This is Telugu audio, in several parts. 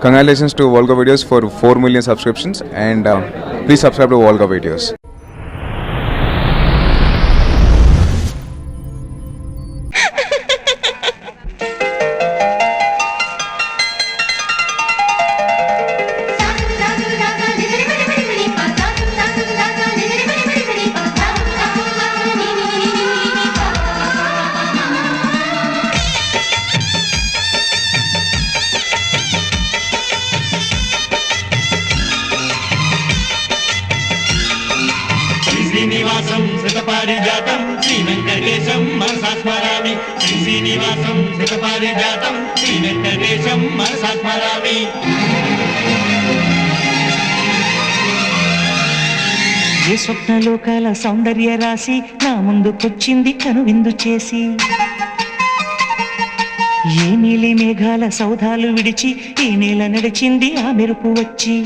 Congratulations to Volga Videos for 4 million subscriptions, and please subscribe to Volga Videos. Srinivasam శతపారిజాతం Shri Venkatesham మనసా స్మరామి. శ్రీనివాసం శతపారిజాతం శ్రీ వెంకటేశం మనసా స్మరామి. ఏ స్వప్నలోకాల సౌందర్య రాశి నా ముందుకొచ్చింది కనువిందు చేసి, ఏ నీలి మేఘాల సౌధాలు విడిచి ఈ నేల నడిచింది ఆ మెరుపు వచ్చి.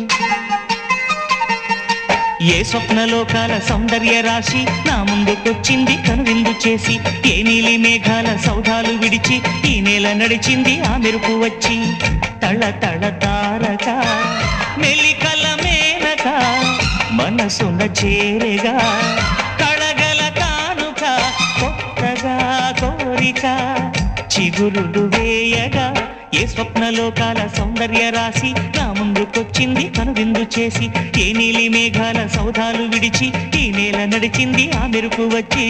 ఏ స్వప్నలోకాల సౌందర్య రాశి నా ముందుకొచ్చింది కనువిందు చేసి, ఏ నీలి మేఘాల సౌధాలు విడిచి ఈ నేల నడిచింది ఆ మెరుపు వచ్చి. తళ తళ తారక మెలికల మేనక మనసున చేరగా కళగల కానుక కొత్తగా కోరిక చిగురులు వేయగా. ఏ స్వప్నలోకాల సౌందర్య రాశి నా ముందుకొచ్చింది కనువిందు చేసి, ఏ నీలి మేఘాల సౌధాలు విడిచి ఈ నేల నడిచింది ఆ మెరుపు వచ్చి.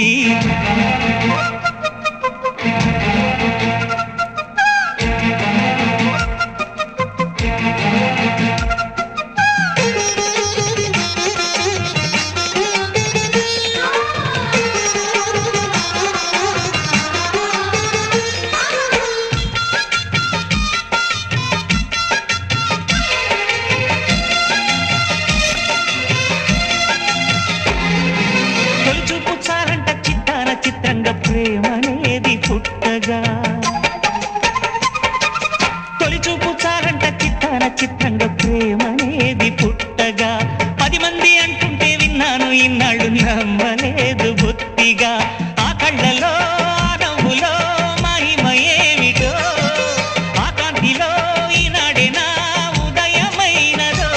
ప్రేమనేది పుట్టగా తొలి చూపు చాలంట చిత్తాన చిత్రంగా ప్రేమనేది పుట్టగా. 10 మంది అంటుంటే విన్నాను ఇన్నాళ్ళు నమ్మలేదు బొత్తిగా. ఆ కళ్ళలో ఆ నవ్వులో మహిమ ఏమిటో, ఆ కాంతిలో ఈనాడే నా ఉదయమైనదో.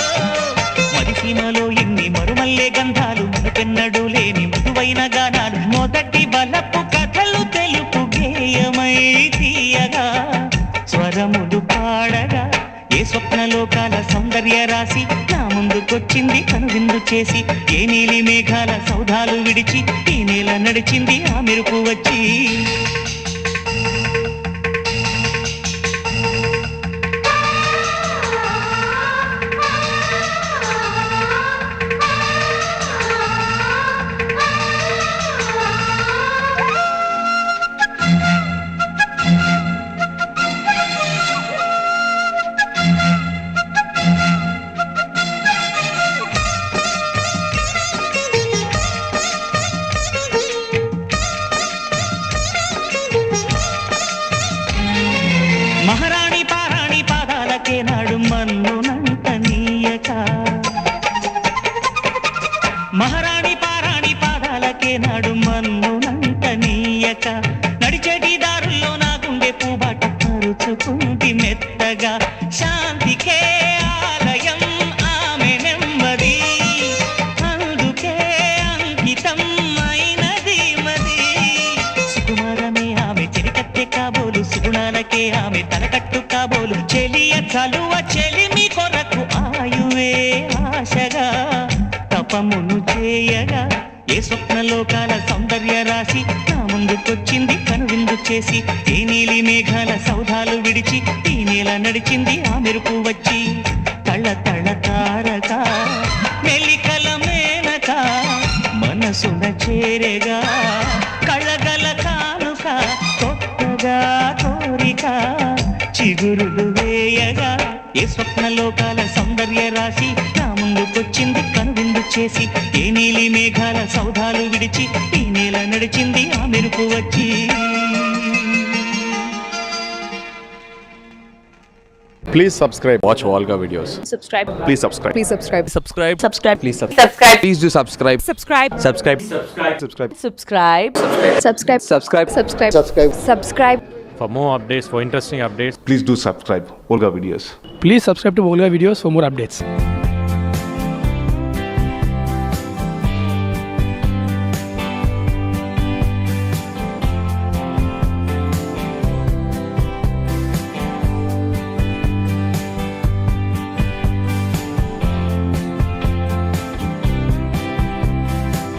మరిసీమలో ఎన్ని మరుమల్లే గంధాలు మునుపెన్నడు లేని మృదువైన గానాలు, మొదటి బలపు కథలు తెలుపు గేయమై తీయగా స్వరములు పాడగా. ఏ స్వప్నలోకాల సౌందర్య రాశి నా ముందుకొచ్చింది కనువిందు చేసి, ఏ నీలి మేఘాల సౌధాలు విడిచి ఈ నేల నడిచింది ఆ మెరుపు వచ్చి. మహారాణి పారాణి పాదాలకే నాడు మన్నునంత నీయక, మహారాణి పారాణి పాదాలకే నాడు మన్నునంత నీయక. నడిచేటి దారుల్లో నా గుండె పూబాట పరుచుకుంది మెత్తగా. శాంతికే ఆలయం ఆమె నెమ్మది, అందుకే అంకితం అయినది మది. సుకుమారమే ఆమె చెరికత్తె కాబోలు, సుగుణాలకే ఆమె తలకట్టు కాబోలు. చెలియ చలువ చెలిమి కొరకు ఆయువే ఆశగా తపమును చేయగా. ఏ స్వప్నలోకాల సౌందర్య రాశి నా ముందుకొచ్చింది కనువిందు చేసి, ఏ నీలి మేఘాల సౌధాలు విడిచి ఈ నేల నడిచింది ఆ మెరుపు వచ్చి. తళ తళ తారక మెలికల మేనక మనసున చేరగా కళగల కానుక కొత్తగా కోరిక చిగురులు వేయగా. ఏ స్వప్నలోకాల సౌందర్య రాశి నా ముందుకొచ్చింది కనువిందు చేసి, ఏ నీలి మేఘాల సౌధాలు విడిచి ఈ నేల నడిచింది ఆ మెరుపు వచ్చి. Please subscribe. Watch Volga Videos. Subscribe. Please subscribe. Please subscribe. Subscribe. Subscribe. Please subscribe. Subscribe. Please do subscribe. Subscribe. Subscribe. Subscribe. Subscribe. Subscribe. Subscribe. Subscribe. Subscribe. Subscribe. For more updates, for interesting updates, Please do subscribe Olga Videos. Please subscribe to Volga Videos for more updates.